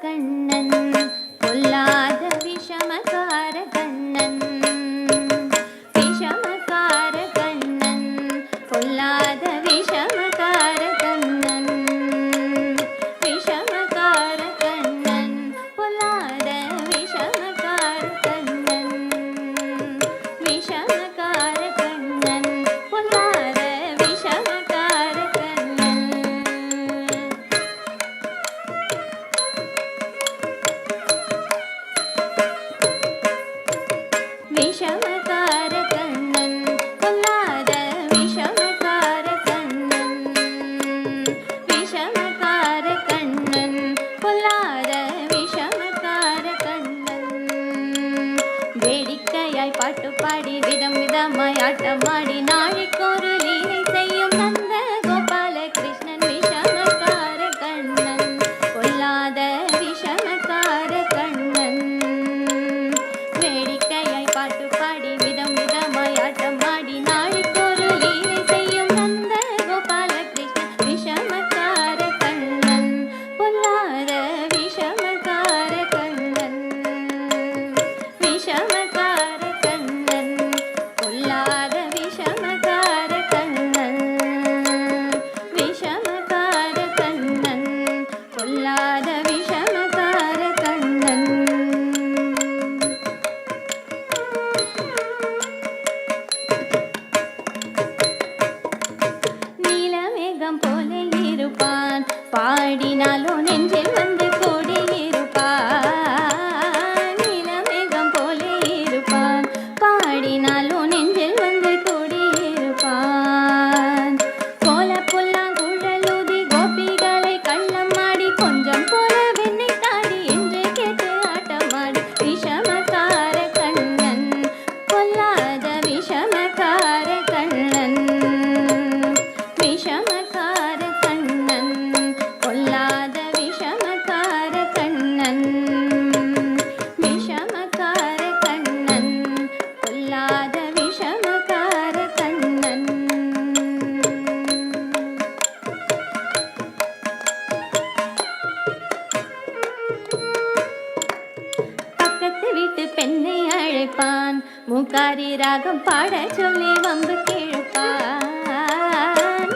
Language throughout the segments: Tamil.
கண்ணன் பொல்லாத விஷமகார கண்ணன் விஷமகார கண்ணன் பொல்லாத விஷமகார கண்ணன் விஷமகார கண்ணன் பொல்லாத விஷமகார கண்ணன் விஷமகார கண்ணன் பொல்லாத விஷமகார கண்ணன் விஷமகார கண்ணன் பொல்லாத விஷமகார கண்ணன் விஷமகார கண்ணன் பொல்லாத விஷமகார கண்ணன் வேடிக்கையாய் பாட்டு பாடி விதம் விதமாய் ஆட்டமாடி நாளைக்கொரு லீலை செய்யும் நந்த கோபால கிருஷ்ணன் விஷமகார கண்ணன் பொல்லாத விஷமகார கண்ணன் வேடிக்கையாய் பாட்டு பாடி விதம் விதமாய் ஆட்டமாடி நாளைக்கொரு லீலை செய்யும் நந்த கோபால கிருஷ்ணன் விஷமகார கண்ணன் பொல்லாத விஷமகார கண்ணன் விஷமகார கண்ணன் பொல்லாத விஷமகார கண்ணன் விஷமகார கண்ணன் பொல்லாத விஷமகார கண்ணன் நீலமேகம் போல இருப்பான் பாடினாலோ நெஞ்சில் வந்து கூடியிருப்பான் நீலமேகம் போல இருப்பான் பாடினாலோ நெஞ்சில் வந்து கூடியிருப்பான் கோல புல்லாங்குழலூதி கோபிகளை கள்ளமாடி கொஞ்சம் போல வெண்ணை தாடி என்று கேட்டு ஆட்டமாடி விஷமகார கண்ணன் பொல்லாத விஷமகார கண்ணன் விஷமகார கண்ணன் பொல்லாத விஷமகார கண்ணன் விஷமகார கண்ணன் பொல்லாத விஷமகார கண்ணன் பக்கத்து வீட்டு பெண்ணை அழைப்பான் மூக்காரி ராகம் பாட சொல்லி வம்பு கேழ்ப்பான்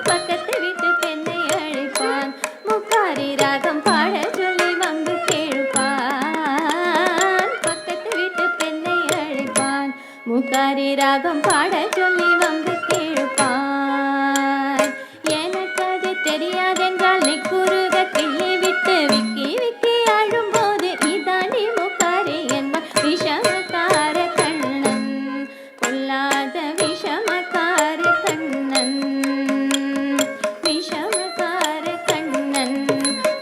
பக்கத்து வீட்டு பெண்ணை அழைப்பான் மூக்காரி ராகம் பாட சொல்லி வம்பு கேழ்ப்பான் பக்கத்து வீட்டு பெண்ணை அழைப்பான் மூக்காரி ராகம் பாட சொல்லி வம்பு கேழ்ப்பான் எனக்கு அது தெரியாதென்றால் நெக்குருக கிள்ளி விட்டு விக்கி விக்கி அழும்போது இதாண்டி மூக்காரி என்பான் விஷமகார கண்ணன் பொல்லாத விஷமகார கண்ணன் விஷமகார கண்ணன்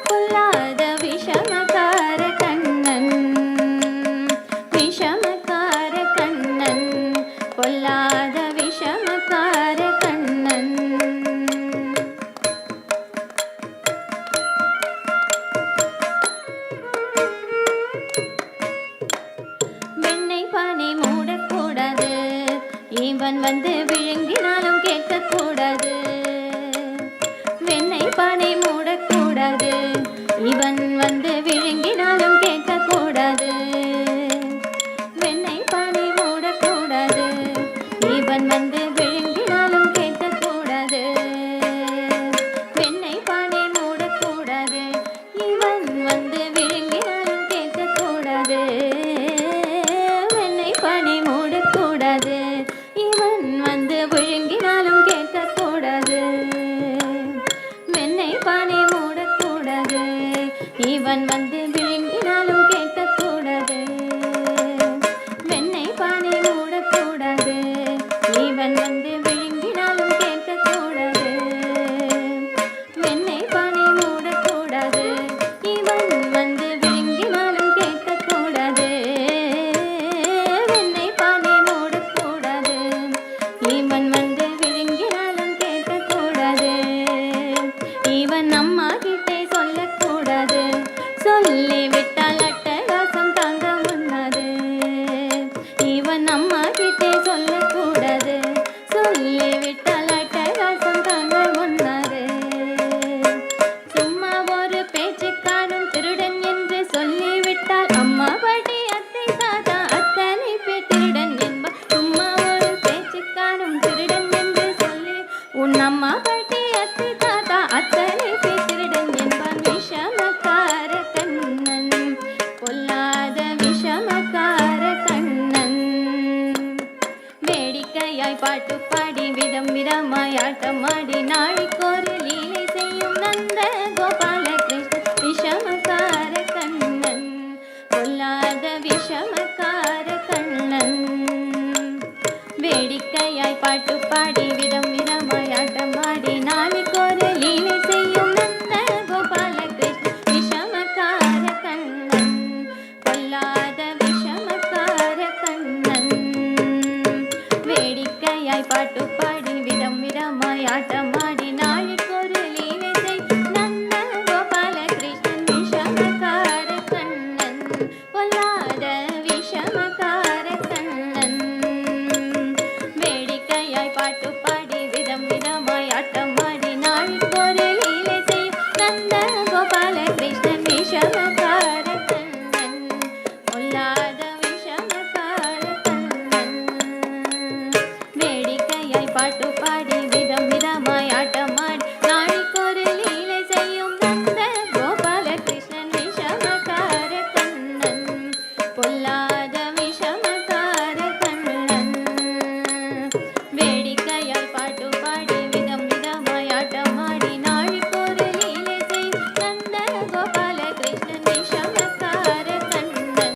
பொல்லாத விஷமகார கண்ணன் விஷமகார கண்ணன் பொல்லாத விஷமகார கண்ணன் வெண்ணெய் பானை மூடக்கூடாது இவன் வந்து விழுங்கினாலும் கேட்கக்கூடாது வெண்ணெய் பானை மூடக்கூடாது இவன் வந்து விழுங்கினாலும் கேட்கக்கூடாது வெண்ணெய் பானை மூடக்கூடாது இவன் வந்து விழுங்கினாலும் கேட்கக்கூடாது வெண்ணெய் பானை மூடக்கூடாது இவன் வந்து விழுங்கினாலும் கேட்கக்கூடாது வெண்ணெய் பானை மூடக்கூடாது இவன் வந்து விழுங்கினாலும் கேட்கக்கூடாது வெண்ணெய் பானை மூடக்கூடாது இவன் வந்து விழுங்கினாலும் கேட்கக்கூடாது வெண்ணெய் பானை மூடக்கூடாது இவன் வந்து விழுங்கினாலும் கேட்கக்கூடாது வெண்ணெய் பானை மூடக்கூடாது இவன் வந்து விழுங்கினாலும் கேட்கக்கூடாது வெண்ணெய் பானை மூடக்கூடாது இவன் வந்து விழுங்கினாலும் கேட்கக்கூடாது இவன் அம்மா கிட்டே சொல்லக்கூடாது சொல்லிவிட்டு